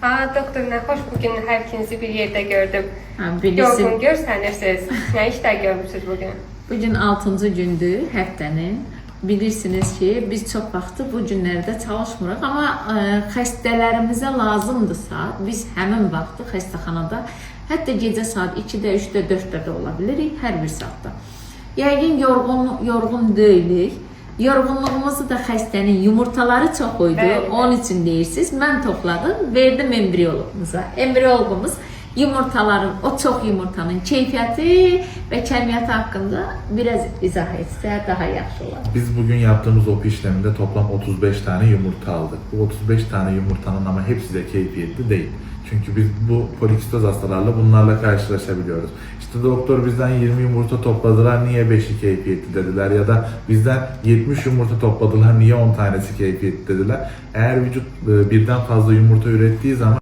Doktor, ne hoş bugün her ikinizi bir yerde gördüm. Bilirsin, Yorgun görsənirsiniz. Ne işler görmüşsünüz bugün? bugün 6-cı gündür həftənin. Bilirsiniz ki, biz çox vaxtı bu günlərdə çalışmırıq, amma xəstələrimizə lazımdırsa, biz həmin vaxtı xəstəxanada, hətta gecə saat 2-də, 3-də, 4-də də ola bilirik, hər bir saatda. Yəqin yorğun deyilik. Yorğunluğumuzu da xəstənin yumurtaları çox oydu, Bəli. onun üçün deyirsiniz. Mən topladım, verdim embriologumuza. Embriologumuz yumurtaların, o çox yumurtanın keyfiyyəti və kəmiyyəti haqqında biraz izah etsə daha yaxşı olar. Biz bugün yaptığımız OP işleminde toplam 35 tane yumurta aldık. Bu 35 tane yumurtanın ama hepsi de keyfiyetli değil. Çünkü biz bu polikitoz hastalarla bunlarla karşılaşabiliyoruz. İşte doktor bizden 20 yumurta topladılar, niye 5'i keyfiyetli dediler, ya da bizden 70 yumurta topladılar, niye 10 tanesi keyfiyetli dediler. Eğer vücut birden fazla yumurta ürettiği zaman